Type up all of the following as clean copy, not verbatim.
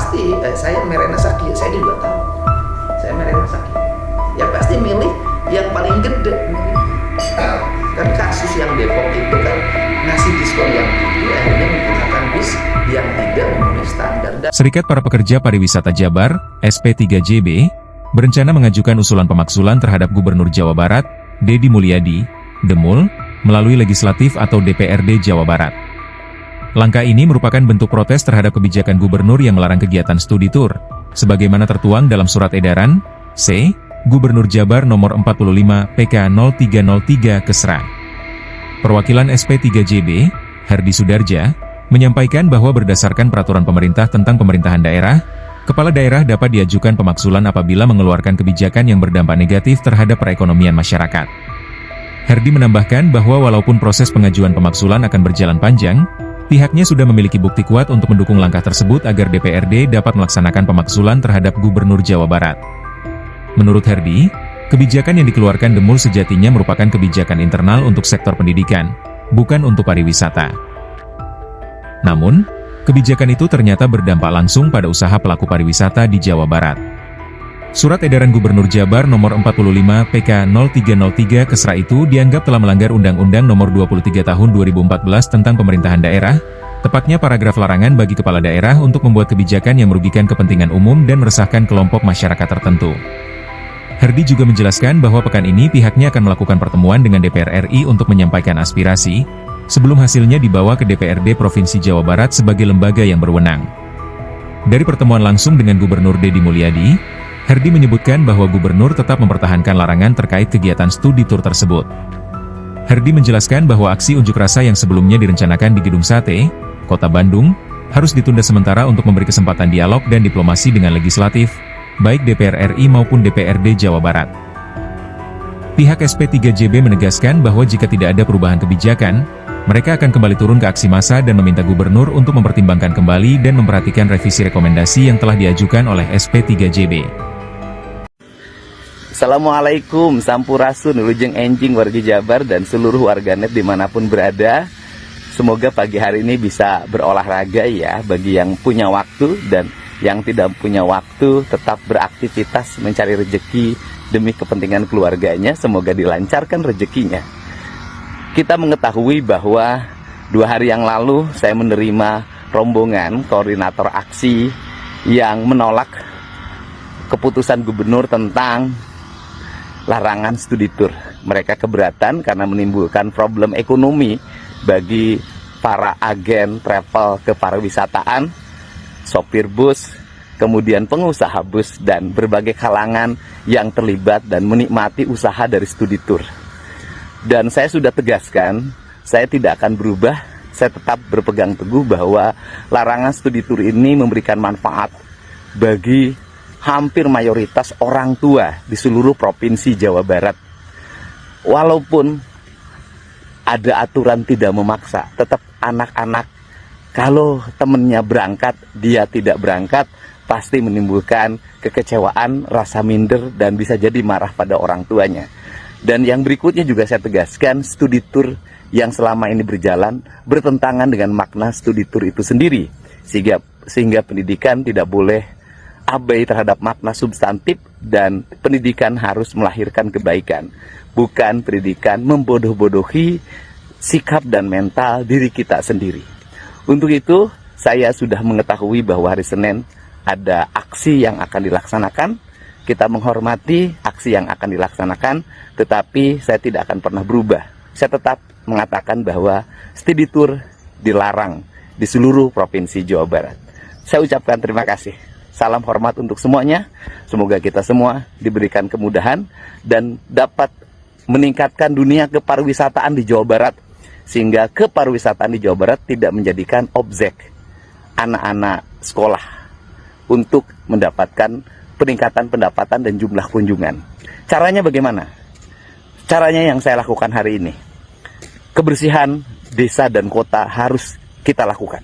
pasti saya Merena Saki, saya juga tahu. Saya Merena Saki. Ya pasti milih yang paling gede. Kan kasus yang Depok itu kan ngasih diskon yang tinggi, akhirnya menggunakan bis yang tidak memenuhi standar. Serikat Para Pekerja Pariwisata Jabar, SP3JB, berencana mengajukan usulan pemaksulan terhadap Gubernur Jawa Barat, Deddy Mulyadi, Demul, melalui legislatif atau DPRD Jawa Barat. Langkah ini merupakan bentuk protes terhadap kebijakan gubernur yang melarang kegiatan studi tur, sebagaimana tertuang dalam Surat Edaran C. Gubernur Jabar Nomor 45 PK 0303 Kesra. Perwakilan SP3JB, Herdi Sudarja, menyampaikan bahwa berdasarkan peraturan pemerintah tentang pemerintahan daerah, kepala daerah dapat diajukan pemaksulan apabila mengeluarkan kebijakan yang berdampak negatif terhadap perekonomian masyarakat. Herdi menambahkan bahwa walaupun proses pengajuan pemaksulan akan berjalan panjang, pihaknya sudah memiliki bukti kuat untuk mendukung langkah tersebut agar DPRD dapat melaksanakan pemaksulan terhadap Gubernur Jawa Barat. Menurut Herdi, kebijakan yang dikeluarkan Demul sejatinya merupakan kebijakan internal untuk sektor pendidikan, bukan untuk pariwisata. Namun, kebijakan itu ternyata berdampak langsung pada usaha pelaku pariwisata di Jawa Barat. Surat Edaran Gubernur Jabar Nomor 45 PK 0303 Kesra itu dianggap telah melanggar Undang-Undang Nomor 23 Tahun 2014 tentang Pemerintahan Daerah, tepatnya paragraf larangan bagi kepala daerah untuk membuat kebijakan yang merugikan kepentingan umum dan meresahkan kelompok masyarakat tertentu. Herdi juga menjelaskan bahwa pekan ini pihaknya akan melakukan pertemuan dengan DPR RI untuk menyampaikan aspirasi, sebelum hasilnya dibawa ke DPRD Provinsi Jawa Barat sebagai lembaga yang berwenang. Dari pertemuan langsung dengan Gubernur Deddy Mulyadi, Herdi menyebutkan bahwa Gubernur tetap mempertahankan larangan terkait kegiatan studi tur tersebut. Herdi menjelaskan bahwa aksi unjuk rasa yang sebelumnya direncanakan di Gedung Sate, Kota Bandung, harus ditunda sementara untuk memberi kesempatan dialog dan diplomasi dengan legislatif, baik DPR RI maupun DPRD Jawa Barat. Pihak SP3JB menegaskan bahwa jika tidak ada perubahan kebijakan, mereka akan kembali turun ke aksi massa dan meminta gubernur untuk mempertimbangkan kembali dan memperhatikan revisi rekomendasi yang telah diajukan oleh SP3JB. Assalamualaikum, Sampurasun, Wilujeng Enjing, warga Jabar dan seluruh warganet dimanapun berada. Semoga pagi hari ini bisa berolahraga ya, bagi yang punya waktu dan yang tidak punya waktu tetap beraktivitas mencari rezeki demi kepentingan keluarganya. Semoga dilancarkan rezekinya. Kita mengetahui bahwa 2 hari yang lalu saya menerima rombongan koordinator aksi yang menolak keputusan gubernur tentang larangan studi tur. Mereka keberatan karena menimbulkan problem ekonomi bagi para agen travel kepariwisataan, sopir bus, kemudian pengusaha bus, dan berbagai kalangan yang terlibat dan menikmati usaha dari studi tur. Dan saya sudah tegaskan, saya tidak akan berubah, saya tetap berpegang teguh bahwa larangan studi tur ini memberikan manfaat bagi hampir mayoritas orang tua di seluruh provinsi Jawa Barat. Walaupun ada aturan tidak memaksa, tetap anak-anak kalau temennya berangkat, dia tidak berangkat, pasti menimbulkan kekecewaan, rasa minder, dan bisa jadi marah pada orang tuanya. Dan yang berikutnya juga saya tegaskan, studi tur yang selama ini berjalan bertentangan dengan makna studi tur itu sendiri. Sehingga pendidikan tidak boleh abai terhadap makna substantif, dan pendidikan harus melahirkan kebaikan. Bukan pendidikan membodoh-bodohi sikap dan mental diri kita sendiri. Untuk itu, saya sudah mengetahui bahwa hari Senin ada aksi yang akan dilaksanakan. Kita menghormati aksi yang akan dilaksanakan, tetapi saya tidak akan pernah berubah. Saya tetap mengatakan bahwa studi tur dilarang di seluruh provinsi Jawa Barat. Saya ucapkan terima kasih. Salam hormat untuk semuanya. Semoga kita semua diberikan kemudahan dan dapat meningkatkan dunia kepariwisataan di Jawa Barat, sehingga kepariwisataan di Jawa Barat tidak menjadikan objek anak-anak sekolah untuk mendapatkan peningkatan pendapatan dan jumlah kunjungan. Caranya bagaimana? Caranya yang saya lakukan hari ini. Kebersihan desa dan kota harus kita lakukan.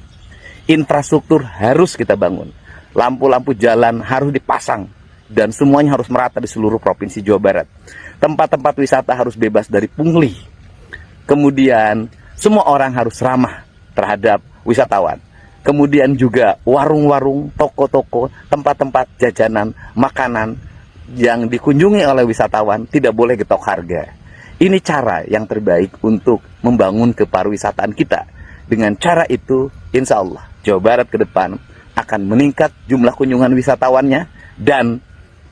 Infrastruktur harus kita bangun. Lampu-lampu jalan harus dipasang dan semuanya harus merata di seluruh provinsi Jawa Barat. Tempat-tempat wisata harus bebas dari pungli. Kemudian semua orang harus ramah terhadap wisatawan. kemudian juga warung-warung, toko-toko, tempat-tempat jajanan, makanan yang dikunjungi oleh wisatawan tidak boleh getok harga. Ini cara yang terbaik untuk membangun kepariwisataan kita. Dengan cara itu, insya Allah Jawa Barat ke depan akan meningkat jumlah kunjungan wisatawannya dan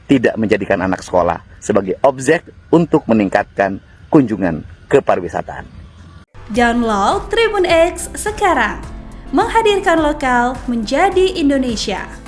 tidak menjadikan anak sekolah sebagai objek untuk meningkatkan kunjungan kepariwisataan. Download Tribun X sekarang, menghadirkan lokal menjadi Indonesia.